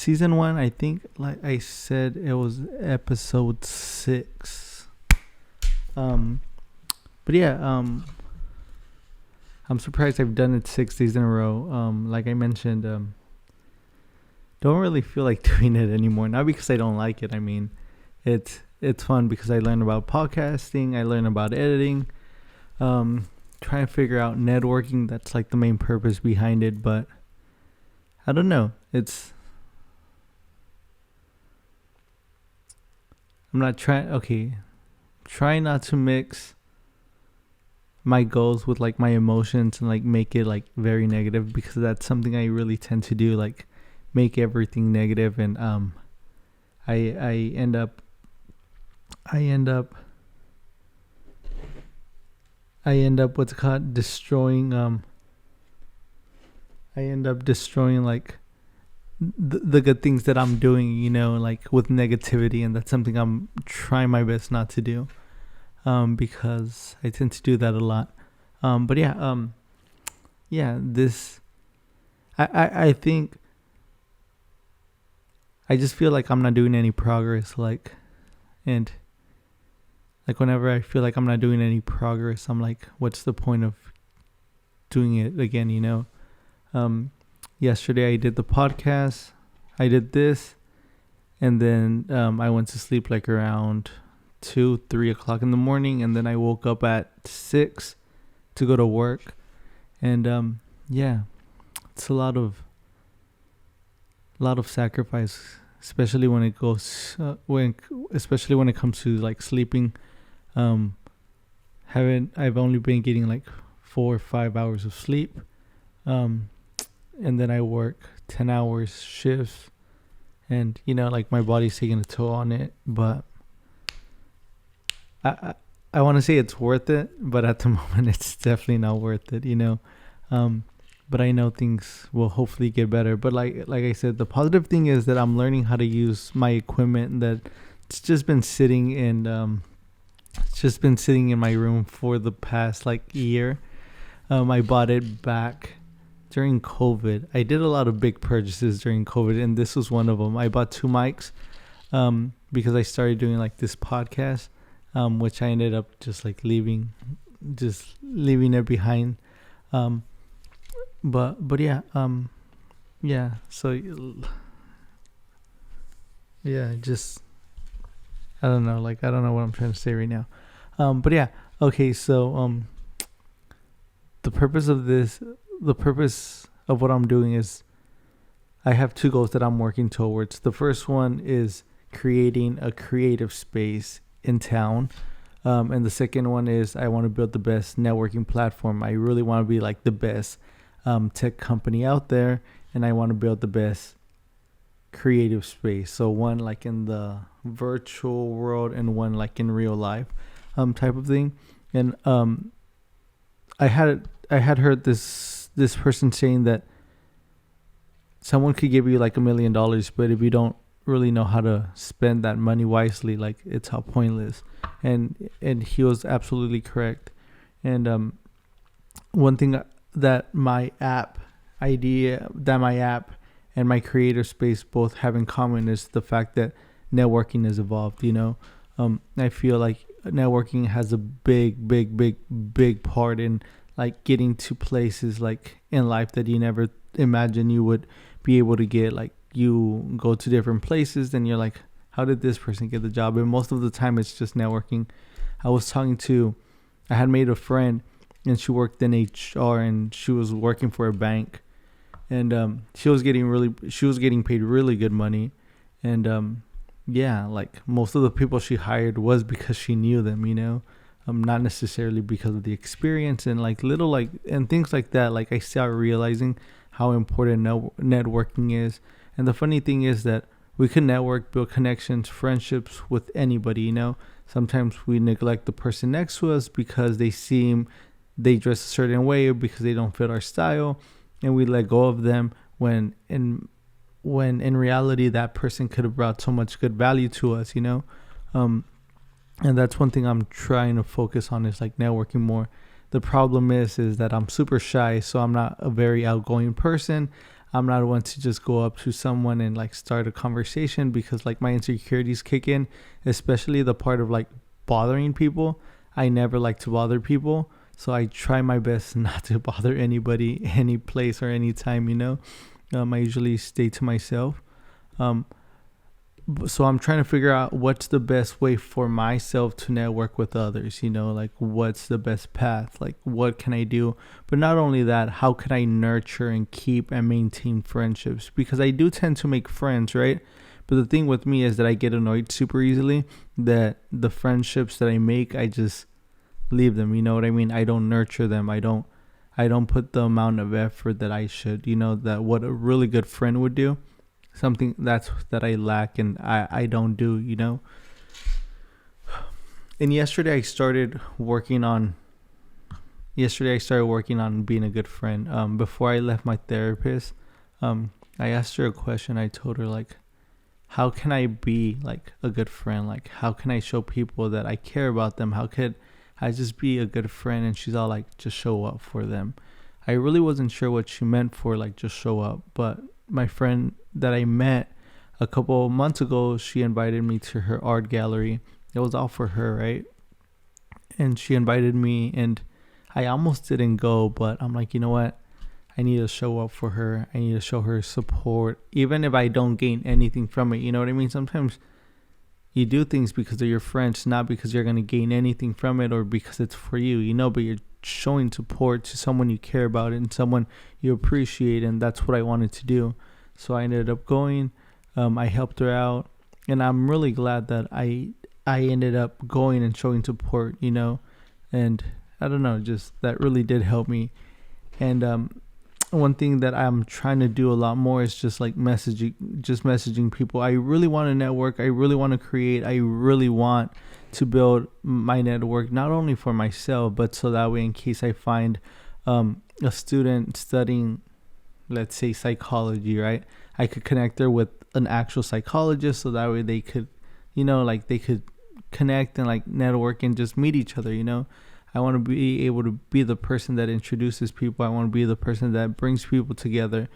season 1, I think, like I said, it was episode 6. But yeah, I'm surprised I've done it 6 days in a row. Like I mentioned, don't really feel like doing it anymore. Not because I don't like it. I mean, it's fun because I learn about podcasting. I learn about editing. Trying to figure out networking. That's like the main purpose behind it. But I don't know. I'm not trying. Okay, try not to mix my goals with like my emotions and like make it like very negative, because that's something I really tend to do. Like make everything negative, and I end up what's it called, destroying I end up destroying like the good things that I'm doing, like with negativity, and that's something I'm trying my best not to do, because I tend to do that a lot. But this I think I just feel like I'm not doing any progress, and whenever I feel like I'm not doing any progress, I'm like, what's the point of doing it again, Yesterday I did the podcast, I did this, and then I went to sleep like around 2-3 o'clock in the morning, and then I woke up at 6 to go to work. And it's a lot of sacrifice, especially when it comes to like sleeping. I've only been getting like 4 or 5 hours of sleep, and then I work 10 hours shifts, and like my body's taking a toll on it. But I want to say it's worth it, but at the moment it's definitely not worth it, but I know things will hopefully get better. But like I said, the positive thing is that I'm learning how to use my equipment that it's just been sitting in my room for the past like year. I bought it back during COVID. I did a lot of big purchases during COVID, and this was one of them. I bought 2 mics because I started doing like this podcast, which I ended up just like leaving it behind. But yeah, so yeah, just I don't know what I'm trying to say right now. But yeah, okay, so the purpose of what I'm doing is I have 2 goals that I'm working towards. The first one is creating a creative space in town. And the second one is I want to build the best networking platform. I really want to be like the best tech company out there, and I want to build the best creative space. So one like in the virtual world and one like in real life type of thing. And I had heard this person saying that someone could give you like $1 million, but if you don't really know how to spend that money wisely, like it's all pointless. And he was absolutely correct. And one thing that my app and my creator space both have in common is the fact that networking has evolved. I feel like networking has a big part in like getting to places like in life that you never imagined you would be able to get. Like you go to different places and you're like, how did this person get the job? And most of the time it's just networking. I had made a friend, and she worked in HR, and she was working for a bank, and she was getting paid really good money. And like most of the people she hired was because she knew them, not necessarily because of the experience, and like little like and things like that. Like I started realizing how important networking is. And the funny thing is that we can network, build connections, friendships with anybody. Sometimes we neglect the person next to us because they dress a certain way, or because they don't fit our style, and we let go of them when in reality that person could have brought so much good value to us. And that's one thing I'm trying to focus on, is like networking more. The problem is that I'm super shy, so I'm not a very outgoing person. I'm not one to just go up to someone and like start a conversation, because like my insecurities kick in, especially the part of like bothering people. I never like to bother people. So I try my best not to bother anybody, any place or any time, I usually stay to myself. Um, so I'm trying to figure out what's the best way for myself to network with others, like what's the best path, like what can I do? But not only that, how can I nurture and keep and maintain friendships? Because I do tend to make friends, right? But the thing with me is that I get annoyed super easily, that the friendships that I make, I just leave them, you know what I mean? I don't nurture them. I don't put the amount of effort that I should, that what a really good friend would do. Something that I lack and I don't do, And yesterday I started working on being a good friend. Before I left my therapist, I asked her a question. I told her, like, how can I be like a good friend? Like, how can I show people that I care about them? How could I just be a good friend? And she's all like, just show up for them. I really wasn't sure what she meant for like just show up, but my friend that I met a couple of months ago, she invited me to her art gallery. It was all for her, right? And she invited me, and I almost didn't go, but I'm like, you know what? I need to show up for her. I need to show her support, even if I don't gain anything from it. You know what I mean? Sometimes you do things because they're your friends, not because you're going to gain anything from it or because it's for you, but you're showing support to someone you care about and someone you appreciate. And that's what I wanted to do. So I ended up going. I helped her out, and I'm really glad that I ended up going and showing support, and I don't know, just that really did help me. And one thing that I'm trying to do a lot more is just like messaging people. I really want to network. I really want to create. I really want to build my network, not only for myself, but so that way in case I find a student studying, let's say, psychology, right? I could connect her with an actual psychologist, so that way they could, they could connect and like network and just meet each other, I want to be able to be the person that introduces people. I want to be the person that brings people together,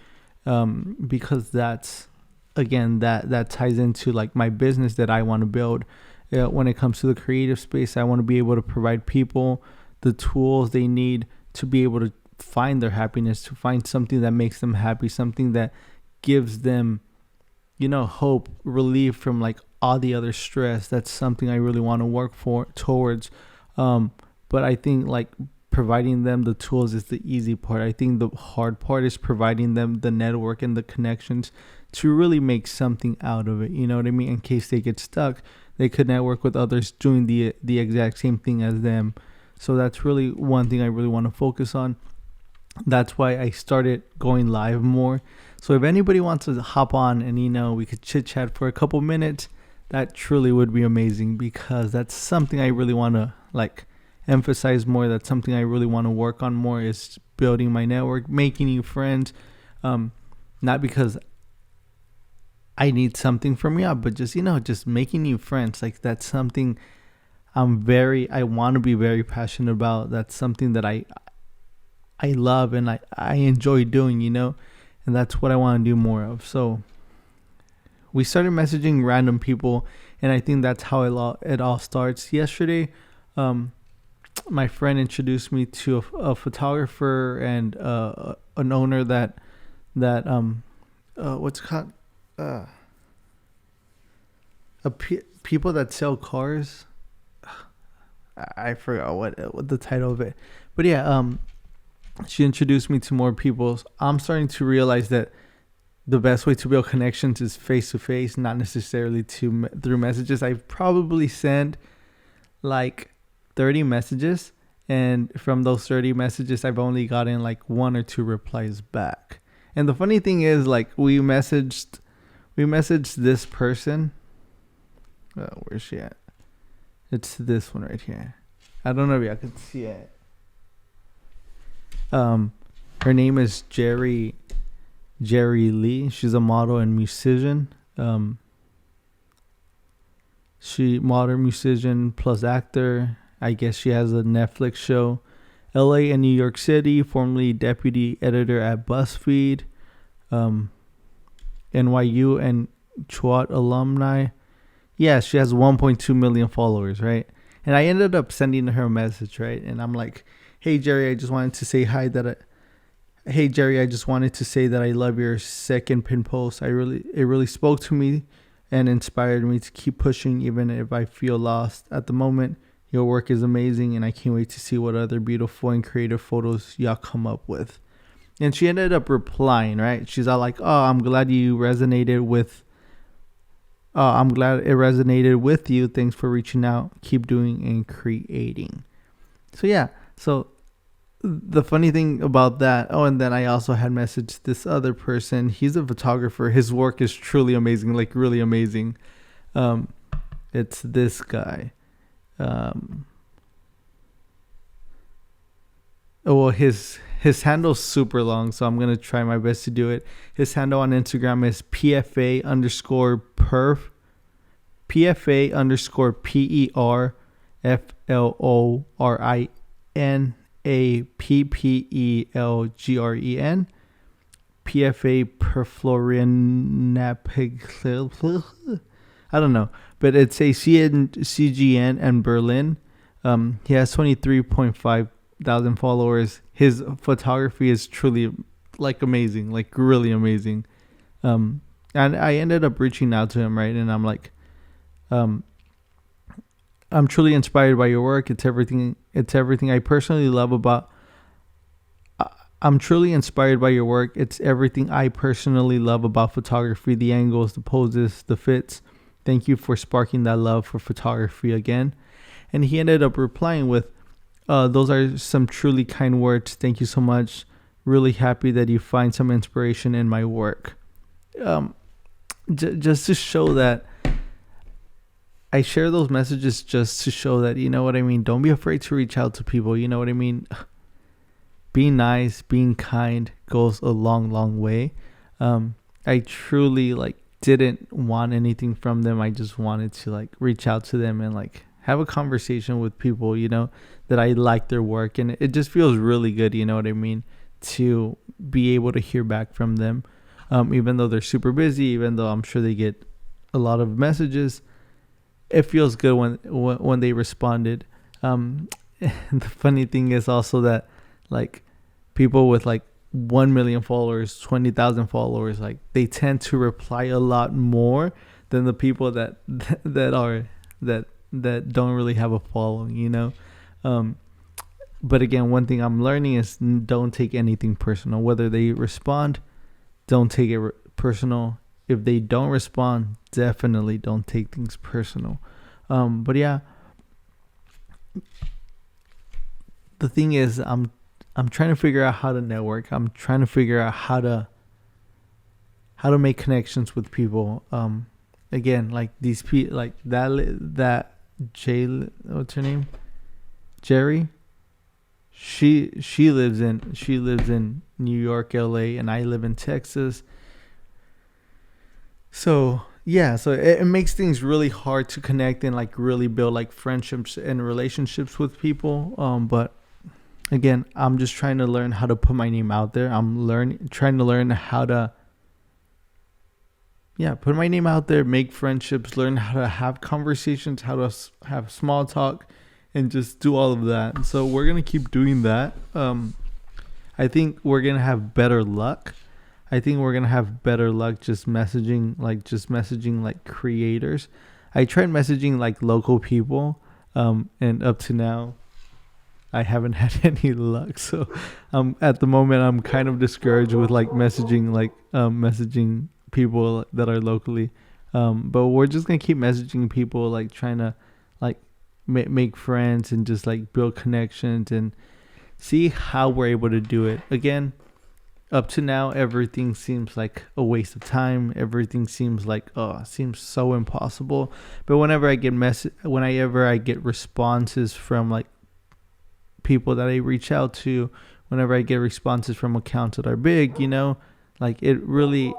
because that's, again, that ties into like my business that I want to build. When it comes to the creative space, I want to be able to provide people the tools they need to be able to find their happiness, to find something that makes them happy, something that gives them, hope, relief from like all the other stress. That's something I really want to work towards. But I think like providing them the tools is the easy part. I think the hard part is providing them the network and the connections to really make something out of it. You know what I mean? In case they get stuck, they could network with others doing the exact same thing as them. So that's really one thing I really want to focus on. That's why I started going live more. So if anybody wants to hop on and, we could chit chat for a couple minutes, that truly would be amazing, because that's something I really want to like emphasize more. That's something I really want to work on more, is building my network, making new friends. Not because I need something from you, but just, just making new friends. Like that's something I want to be very passionate about. That's something that I love and I enjoy doing, and that's what I want to do more of. So we started messaging random people, and I think that's how it all starts. Yesterday, my friend introduced me to a photographer and an owner that what's it called, people that sell cars. I forgot what the title of it, but yeah, she introduced me to more people. I'm starting to realize that the best way to build connections is face to face, not necessarily through messages. I've probably sent like 30 messages, and from those 30 messages, I've only gotten like 1 or 2 replies back. And the funny thing is, like, we messaged this person. Where's she at? It's this one right here. I don't know if y'all can see it. Her name is Jerry Lee. She's a model and musician. She model, musician plus actor. I guess she has a Netflix show. LA and New York City, formerly deputy editor at BuzzFeed. NYU and Chuat alumni. Yeah, she has 1.2 million followers, right? And I ended up sending her a message, right? And I'm like, hey Jerry, I just wanted to say hi hey Jerry, I just wanted to say that I love your second pin post. It really spoke to me and inspired me to keep pushing even if I feel lost at the moment. Your work is amazing and I can't wait to see what other beautiful and creative photos y'all come up with. And she ended up replying, right? She's all like, oh, I'm glad it resonated with you. Thanks for reaching out. Keep doing and creating. So yeah, so the funny thing about that, and then I also had messaged this other person. He's a photographer. His work is truly amazing, like really amazing. It's this guy. His handle's super long, so I'm gonna try my best to do it. His handle on Instagram is PFA_PERF, PFA_PERFLORINAPPELGREN, PFA perfluorinapig. I don't know, but it's a CGN and Berlin. He has 23.5 thousand followers. His photography is truly like amazing, like really amazing. And I ended up reaching out to him, right? And I'm like, I'm truly inspired by your work. It's everything I personally love about. I'm truly inspired by your work. It's everything I personally love about photography: the angles, the poses, the fits. Thank you for sparking that love for photography again. And he ended up replying with, those are some truly kind words. Thank you so much. Really happy that you find some inspiration in my work. Just to show that I share those messages just to show that, you know what I mean? Don't be afraid to reach out to people. You know what I mean? Being nice, being kind goes a long, long way. I truly didn't want anything from them. I just wanted to reach out to them and have a conversation with people, that I like their work. And it just feels really good, you know what I mean, to be able to hear back from them. Even though they're super busy, even though I'm sure they get a lot of messages, it feels good when they responded. And the funny thing is also that people with 1 million followers, 20,000 followers, they tend to reply a lot more than the people that don't really have a following, But again, one thing I'm learning is don't take anything personal. Whether they respond, don't take it personal. If they don't respond, definitely don't take things personal. But yeah, the thing is, I'm trying to figure out how to network. I'm trying to figure out how to make connections with people. Again, these people, that Jay, what's her name? Jerry. She lives in New York, LA, and I live in Texas. So yeah, so it makes things really hard to connect and really build friendships and relationships with people. But again, I'm just trying to learn how to put my name out there. Trying to learn how to put my name out there, make friendships, learn how to have conversations, how to have small talk, and just do all of that. So we're going to keep doing that. I think we're going to have better luck. Just messaging creators. I tried messaging local people, and up to now, I haven't had any luck. So at the moment, I'm kind of discouraged with messaging people that are locally. But we're just going to keep messaging people, trying to make friends and just build connections and see how we're able to do it. Again, up to now, everything seems like a waste of time. Everything seems seems so impossible. But whenever I get responses from people that I reach out to, whenever I get responses from accounts that are big, it really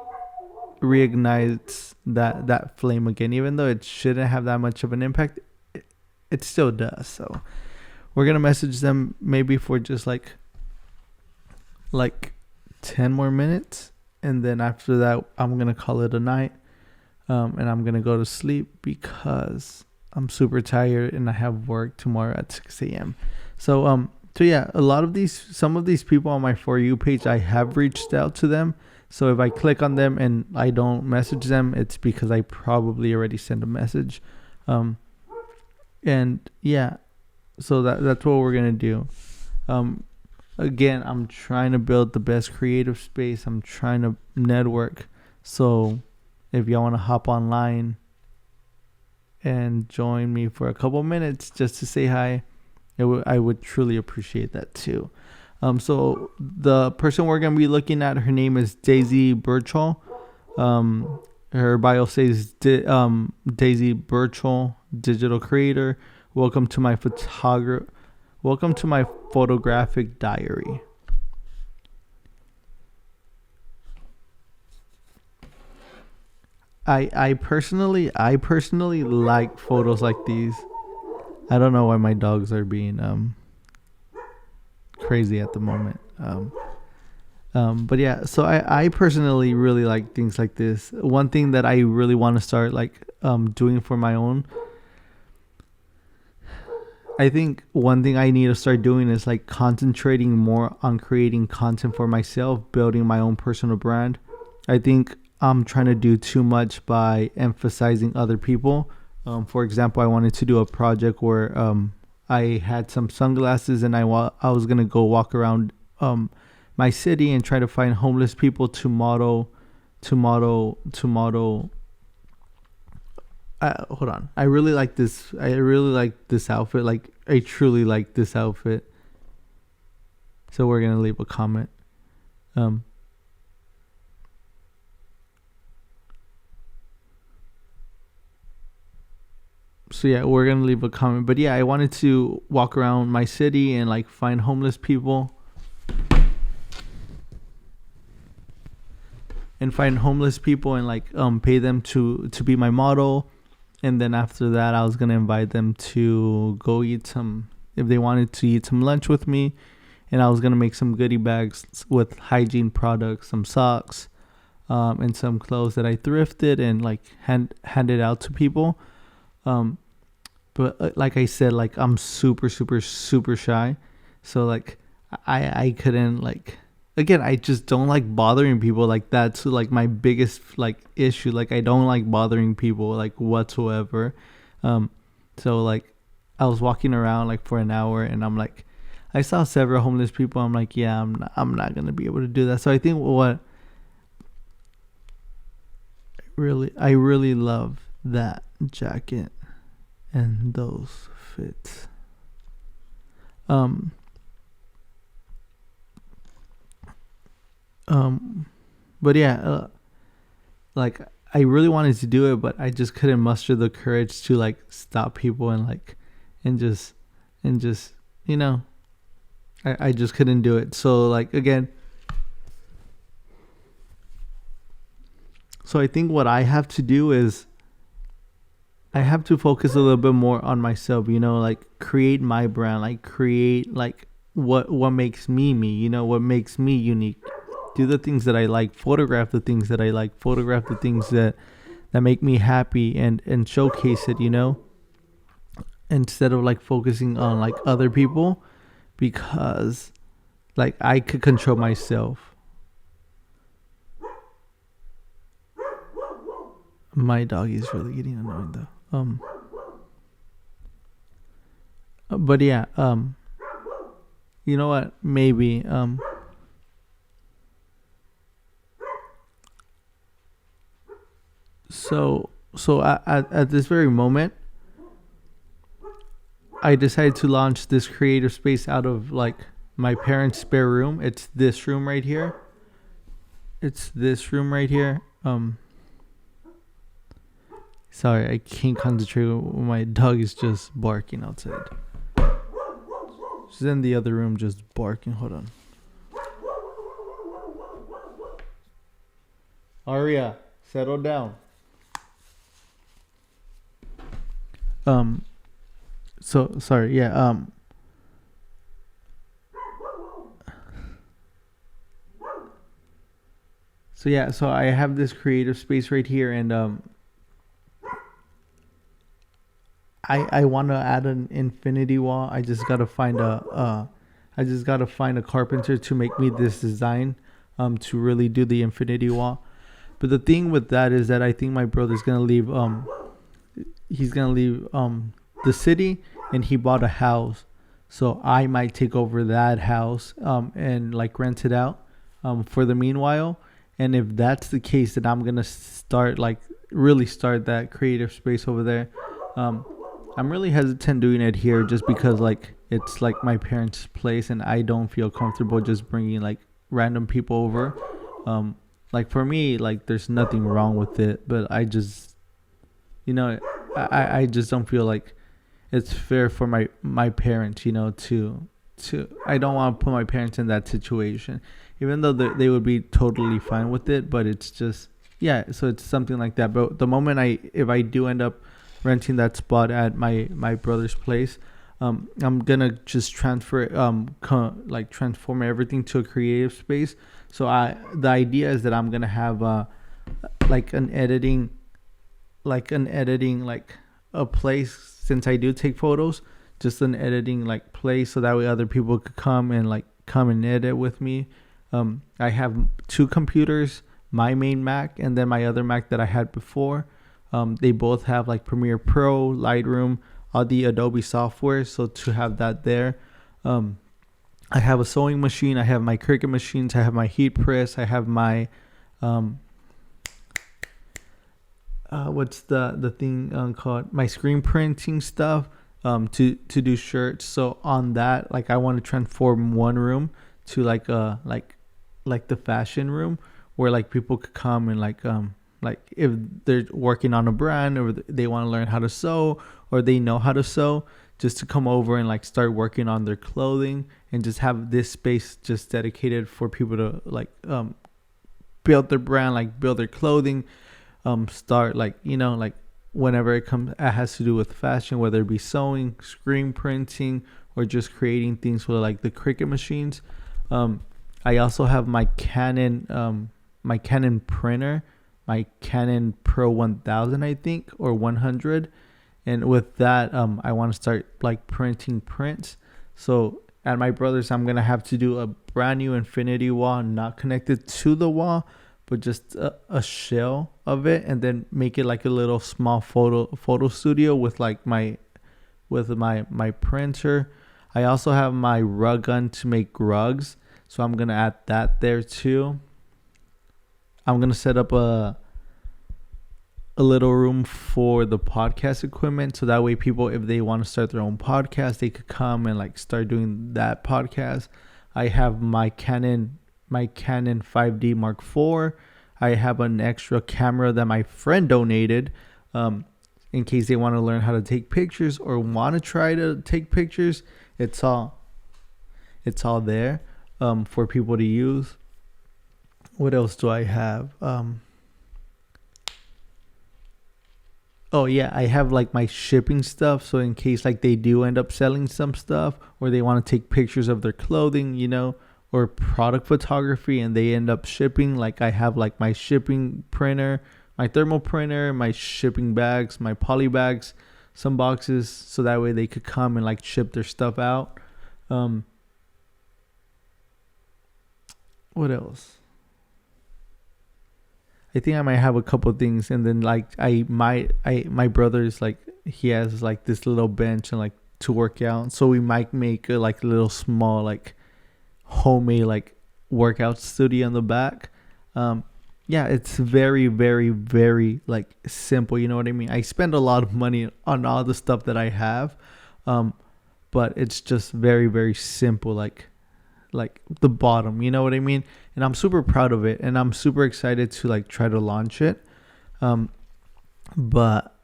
reignites that flame again. Even though it shouldn't have that much of an impact, it still does. So we're gonna message them maybe for just 10 more minutes, and then after that, I'm gonna call it a night. And I'm gonna go to sleep because I'm super tired and I have work tomorrow at 6 a.m. So yeah, some of these people on my For You page, I have reached out to them. So if I click on them and I don't message them, it's because I probably already sent a message. And yeah, so that's what we're gonna do. Again, I'm trying to build the best creative space. I'm trying to network. So if y'all want to hop online and join me for a couple minutes just to say hi, I would truly appreciate that too. So the person we're going to be looking at, her name is Daisy Birchall. Her bio says Daisy Birchall, digital creator. Welcome to my photographic diary. I personally like photos like these. I don't know why my dogs are being crazy at the moment. But yeah, so I personally really like things like this. One thing that I really want to start doing for my own, I think one thing I need to start doing is like concentrating more on creating content for myself, building my own personal brand. I think I'm trying to do too much by emphasizing other people. For example, I wanted to do a project where I had some sunglasses and I was gonna go walk around my city and try to find homeless people to model. Hold on. I really like this. I really like this outfit. Like, I truly like this outfit. So we're gonna leave a comment. So yeah, we're gonna leave a comment. But yeah, I wanted to walk around my city and like find homeless people. And like pay them to be my model. And then after that, I was gonna invite them to go eat if they wanted to eat some lunch with me. And I was gonna make some goodie bags with hygiene products, some socks, and some clothes that I thrifted and like handed out to people. But like I said, like I'm super, super, super shy. So like I couldn't like, again, I just don't like bothering people. Like that's like my biggest like issue. Like I don't like bothering people like whatsoever. So like I was walking around like for an hour and I'm like, I saw several homeless people. I'm like, yeah, I'm not going to be able to do that. So I think I really love that jacket and those fits. But yeah, like I really wanted to do it, but I just couldn't muster the courage to like stop people and just you know, I just couldn't do it. So like again, so I think what I have to do is I have to focus a little bit more on myself, you know, like create my brand, like create like what makes me, you know, what makes me unique. Do the things that I like, photograph the things that I like, photograph the things that make me happy and showcase it, you know, instead of like focusing on like other people, because like I could control myself. My dog is really getting annoying though. But yeah, you know what? Maybe So at this very moment, I decided to launch this creative space out of like my parents' spare room. It's this room right here. Sorry, I can't concentrate when my dog is just barking outside. She's in the other room just barking. Hold on. Aria, settle down. So sorry, yeah, So yeah, so I have this creative space right here, and I want to add an infinity wall. I just gotta find a carpenter to make me this design, to really do the infinity wall. But the thing with that is that I think my brother's gonna leave. He's gonna leave the city, and he bought a house, so I might take over that house and like rent it out for the meanwhile. And if that's the case, then I'm gonna start like really start that creative space over there. I'm really hesitant doing it here just because like it's like my parents' place, and I don't feel comfortable just bringing like random people over. Like for me, like there's nothing wrong with it, but I just, I just don't feel like it's fair for my parents, to I don't want to put my parents in that situation, even though they would be totally fine with it. But it's just, yeah, so it's something like that. But the moment if I do end up renting that spot at my brother's place, I'm gonna just transform everything to a creative space. So the idea is that I'm gonna have like an editing like a place, since I do take photos, just an editing like place, so that way other people could come and edit with me. I have two computers, my main Mac and then my other Mac that I had before. They both have like Premiere Pro, Lightroom, all the Adobe software. So to have that there, I have a sewing machine. I have my Cricut machines. I have my heat press. I have my what's the thing called, my screen printing stuff to do shirts. So on that, like I want to transform one room to like the fashion room, where like people could come and like if they're working on a brand, or they want to learn how to sew, or they know how to sew, just to come over and like start working on their clothing, and just have this space just dedicated for people to like build their brand, like build their clothing, start like whenever it has to do with fashion, whether it be sewing, screen printing, or just creating things with like the Cricut machines. I also have my Canon printer, my Canon Pro 1000, I think, or 100. And with that, I want to start like printing prints. So at my brother's, I'm going to have to do a brand new infinity wall, not connected to the wall, but just a shell of it, and then make it like a little small photo studio with like my printer. I also have my rug gun to make rugs, so I'm going to add that there too. I'm going to set up a little room for the podcast equipment, so that way people, if they want to start their own podcast, they could come and like start doing that podcast. I have my Canon 5D Mark IV. I have an extra camera that my friend donated, in case they want to learn how to take pictures or want to try to take pictures. It's all there for people to use. What else do I have? Oh yeah, I have like my shipping stuff. So in case like they do end up selling some stuff, or they want to take pictures of their clothing, or product photography, and they end up shipping, like I have like my shipping printer, my thermal printer, my shipping bags, my poly bags, some boxes, so that way they could come and like ship their stuff out. What else? I think I might have a couple of things, and then like my brother's like, he has like this little bench and like to work out, so we might make a like little small like homemade like workout studio in the back. Yeah, it's very, very, very like simple, you know what I mean? I spend a lot of money on all the stuff that I have, but it's just very, very simple, like the bottom, you know what I mean? And I'm super proud of it, and I'm super excited to like try to launch it. But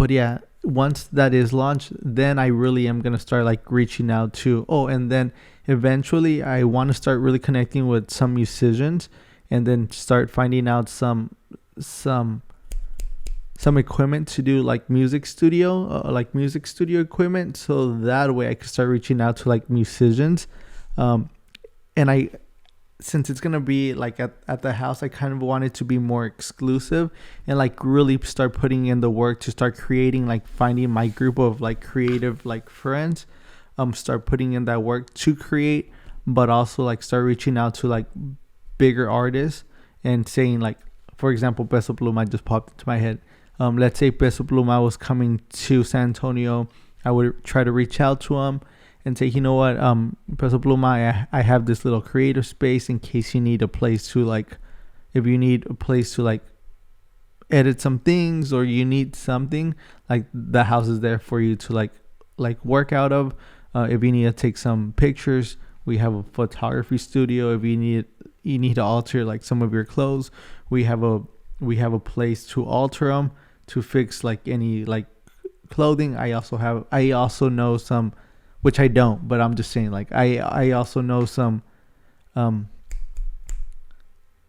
yeah, once that is launched, then I really am gonna start like reaching out to, and then eventually I want to start really connecting with some musicians, and then start finding out some equipment to do like music studio equipment, so that way I could start reaching out to like musicians. And since it's gonna be like at the house, I kind of want it to be more exclusive and like really start putting in the work to start creating, like finding my group of like creative like friends, start putting in that work to create, but also like start reaching out to like bigger artists and saying like, for example, Peso Pluma just popped into my head. Let's say Peso Pluma was coming to San Antonio, I would try to reach out to him and say, you know what, Peso Pluma, I have this little creative space in case you need a place to like, if you need a place to like edit some things or you need something, like the house is there for you to like work out of. If you need to take some pictures, we have a photography studio. If you need to alter like some of your clothes, we have a place to alter them, to fix like any like clothing. I also know some, which I don't, but I'm just saying, like I also know some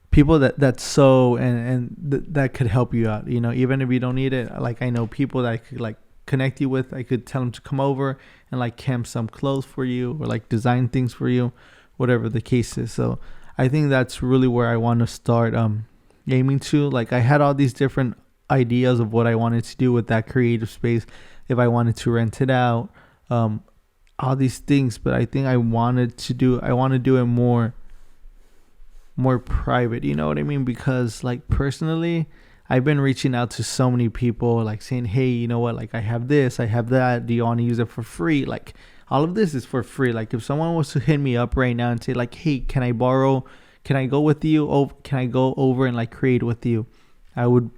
people that sew and that could help you out, you know, even if you don't need it. Like I know people that I could like connect you with. I could tell them to come over and like hem some clothes for you or like design things for you, whatever the case is. So I think that's really where I want to start aiming to. Like I had all these different ideas of what I wanted to do with that creative space, if I wanted to rent it out, all these things, but I think I want to do it more private, you know what I mean? Because like personally, I've been reaching out to so many people, like saying, hey, you know what, like I have this, I have that, do you want to use it for free? Like all of this is for free. Like if someone was to hit me up right now and say like, hey, can I go with you? Oh, can I go over and like create with you? I would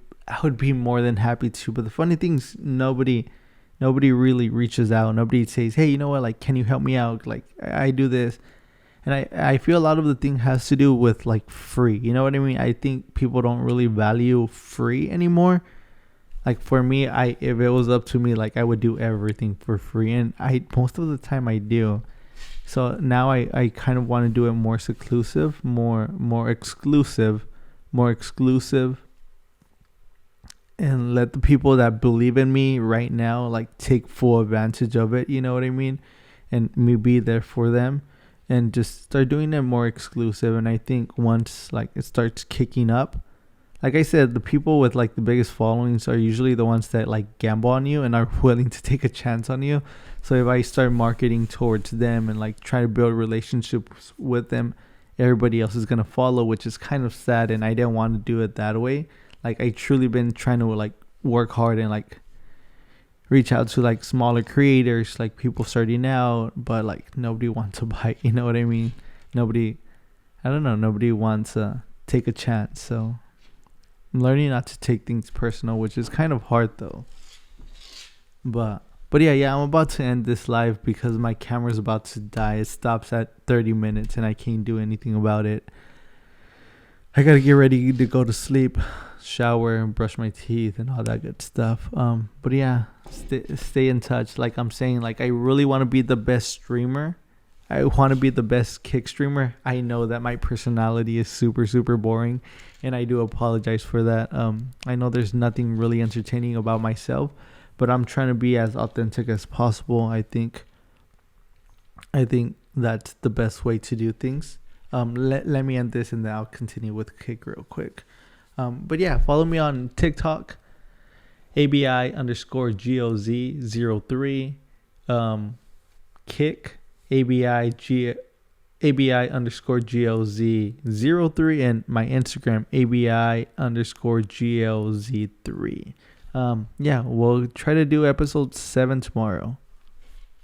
be more than happy to. But the funny thing is, nobody really reaches out. Nobody says, hey, you know what, like can you help me out? Like I do this. And I feel a lot of the thing has to do with like free. You know what I mean? I think people don't really value free anymore. Like for me, if it was up to me, like I would do everything for free. And most of the time I do. So now I kind of want to do it more exclusive, more exclusive, and let the people that believe in me right now like take full advantage of it. You know what I mean? And me be there for them. And just start doing it more exclusive. And I think once like it starts kicking up, like I said, the people with like the biggest followings are usually the ones that like gamble on you and are willing to take a chance on you. So if I start marketing towards them and like try to build relationships with them, everybody else is gonna follow, which is kind of sad. And I didn't want to do it that way. Like I truly been trying to like work hard and like reach out to like smaller creators, like people starting out, but like nobody wants to buy, you know what I mean? Nobody wants to take a chance. So I'm learning not to take things personal, which is kind of hard though. But yeah, I'm about to end this live because my camera's about to die. It stops at 30 minutes and I can't do anything about it. I gotta get ready to go to sleep, shower and brush my teeth and all that good stuff. But yeah, stay in touch. Like I'm saying, like I really want to be the best streamer. I want to be the best kick streamer. I know that my personality is super, super boring, and I do apologize for that. I know there's nothing really entertaining about myself, but I'm trying to be as authentic as possible. I think that's the best way to do things. Let me end this and then I'll continue with kick real quick. But yeah, follow me on TikTok, ABI_GOZ03, kick, ABI_GOZ03, and my Instagram, ABI_GOZ3. Yeah, we'll try to do episode 7 tomorrow.